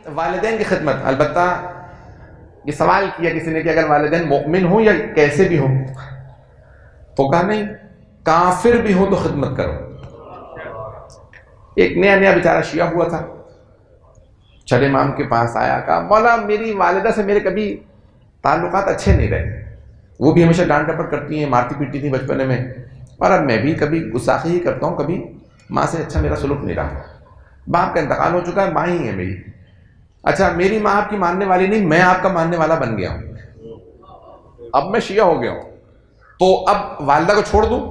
والدین کی خدمت، البتہ یہ سوال کیا کسی نے کہ اگر والدین مؤمن ہوں یا کیسے بھی ہوں، تو کہا نہیں، کافر بھی ہوں تو خدمت کرو۔ ایک نیا بیچارہ شیعہ ہوا تھا، چلے امام کے پاس آیا، کہا مولا میری والدہ سے میرے کبھی تعلقات اچھے نہیں رہے، وہ بھی ہمیشہ ڈانٹ ڈپٹ کرتی ہیں، مارتی پیٹی تھی بچپنے میں، اور اب میں بھی کبھی گستاخی ہی کرتا ہوں، کبھی ماں سے اچھا میرا سلوک نہیں رہا، باپ کا انتقال ہو چکا ہے، ماں ہی ہے میری، اچھا میری ماں آپ کی ماننے والی نہیں، میں آپ کا ماننے والا بن گیا ہوں، اب میں شیعہ ہو گیا ہوں، تو اب والدہ کو چھوڑ دوں؟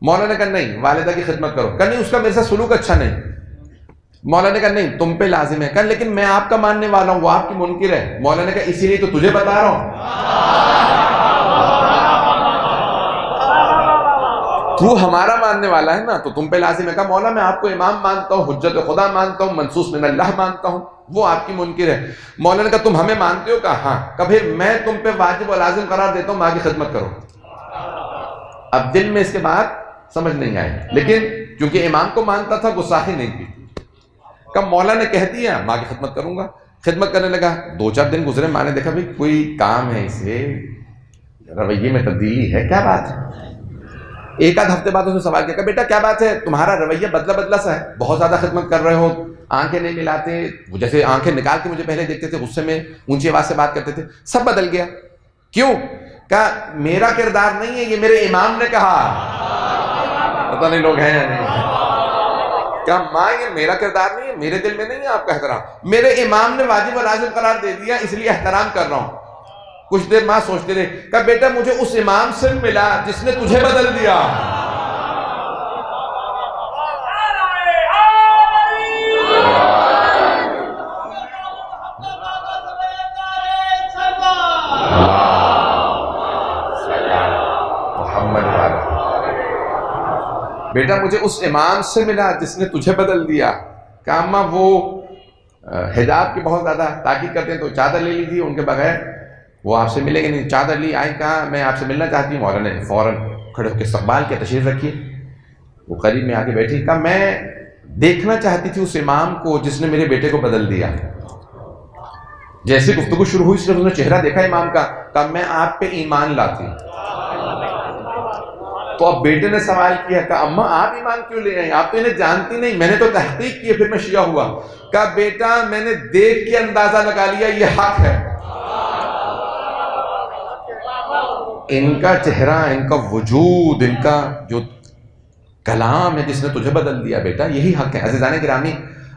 مولا نے کہا نہیں، والدہ کی خدمت کرو۔ کہا نہیں، اس کا میرے سے سلوک اچھا نہیں۔ مولا نے کہا نہیں، تم پہ لازم ہے۔ کہا لیکن میں آپ کا ماننے والا ہوں، وہ آپ کی منکر ہے۔ مولا نے کہا اسی لیے تو تجھے بتا رہا ہوں، تو ہمارا ماننے والا ہے نا، تو تم پہ لازم ہے۔ کہا مولا میں آپ کو امام مانتا ہوں، حجت خدا مانتا ہوں، منصوص من اللہ مانتا ہوں، وہ آپ کی منکر ہے۔ مولا نے کہا تم ہمیں مانتے ہو؟ کہا ہاں۔ کہا پھر میں تم پہ واجب و لازم قرار دیتا ہوں، ماں کی خدمت کرو۔ اب دل میں اس کے بعد سمجھ نہیں آئی، لیکن کیونکہ امام کو مانتا تھا، گستاخی نہیں کی۔ کہا مولا نے کہہ دیا، ماں کی خدمت کروں گا۔ خدمت کرنے لگا، 2-4 دن گزرے، ماں نے دیکھا بھئی کوئی کام ہے اسے، رویے میں تبدیلی ہے، کیا بات ہے؟ ایک آدھ ہفتے بعد اس نے سوال کیا، کہ بیٹا کیا بات ہے، تمہارا رویہ بدلا سا ہے، بہت زیادہ خدمت کر رہے ہو، آنکھیں نہیں ملاتے، جیسے آنکھیں نکال کے مجھے پہلے دیکھتے تھے، غصے میں اونچی آواز سے بات کرتے تھے، سب بدل گیا۔ کیوں؟ کہا میرا کردار نہیں ہے، یہ میرے امام نے کہا۔ پتہ نہیں لوگ ہیں یا نہیں۔ کہا ماں یہ میرا کردار نہیں ہے، میرے دل میں نہیں ہے آپ کا احترام، میرے امام نے واجب و لازم قرار دے دیا، اس لیے احترام کر رہا ہوں۔ کچھ دیر ماں سوچتے رہے، کہا بیٹا مجھے اس امام سے ملا جس نے تجھے بدل دیا۔ بیٹا مجھے اس امام سے ملا جس نے تجھے بدل دیا۔ کہا اماں وہ حجاب کی بہت زیادہ تاکید کرتے ہیں، تو چادر لے لیجیے، ان کے بغیر وہ آپ سے ملے گے نہیں۔ چادر لی، آئی، کہا میں آپ سے ملنا چاہتی ہوں۔ مولا نے فوراً کھڑے ہو کے استقبال کیا، تشریف رکھیے۔ وہ قریب میں آ کے بیٹھی، کہا میں دیکھنا چاہتی تھی اس امام کو جس نے میرے بیٹے کو بدل دیا۔ جیسے گفتگو شروع ہوئی، صرف اس نے چہرہ دیکھا امام کا، کہا میں آپ پہ ایمان لاتی ہوں۔ تو اب بیٹے نے سوال کیا، کہا اماں آپ ایمان کیوں لے آئیں، آپ تو انہیں جانتی نہیں۔ میں نے تو تحقیق کی، پھر میں شیعہ ہوا۔ کہا بیٹا میں نے دیکھ کے اندازہ لگا لیا یہ حق ہے۔ ان کا چہرہ، ان کا وجود، ان کا جو کلام ہے جس نے تجھے بدل دیا بیٹا، یہی حق ہے۔ عزیزان گرامی،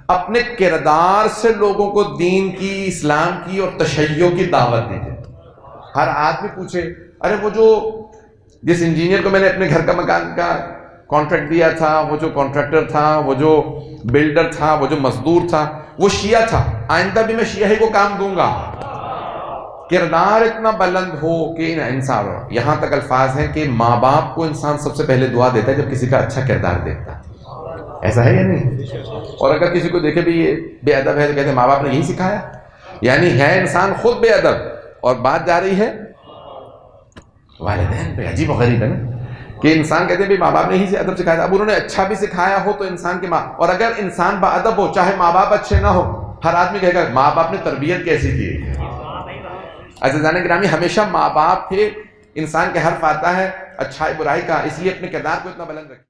اپنے کردار سے لوگوں کو دین کی، اسلام کی اور تشیع کی دعوت دیجیے۔ ہر آدمی پوچھے، ارے وہ جو جس انجینئر کو میں نے اپنے گھر کا مکان کا کانٹریکٹ دیا تھا، وہ جو کانٹریکٹر تھا، وہ جو بلڈر تھا، وہ جو مزدور تھا، وہ شیعہ تھا، آئندہ بھی میں شیعہ ہی کو کام دوں گا۔ کردار اتنا بلند ہو کہ انسان، یہاں تک الفاظ ہیں کہ ماں باپ کو انسان سب سے پہلے دعا دیتا ہے جب کسی کا اچھا کردار دیکھتا ہے۔ ایسا ہے یا نہیں؟ اور اگر کسی کو دیکھے بھی یہ بے ادب ہے تو کہتے ہیں ماں باپ نے یہی سکھایا، یعنی ہے انسان خود بے ادب، اور بات جا رہی ہے والدین پہ۔ عجیب و غریب ہے نا کہ انسان کہتے ہیں بھی ماں باپ نے یہی ادب سکھایا تھا۔ اب انہوں نے اچھا بھی سکھایا ہو تو انسان کے ماں، اور اگر انسان با ادب ہو چاہے ماں باپ اچھے نہ ہو، ہر آدمی کہے گا ماں باپ نے تربیت کیسی کی۔ عزیزان گرامی، ہمیشہ ماں باپ پہ انسان کے حرف آتا ہے اچھائی برائی کا، اس لیے اپنے کردار کو اتنا بلند رکھیں۔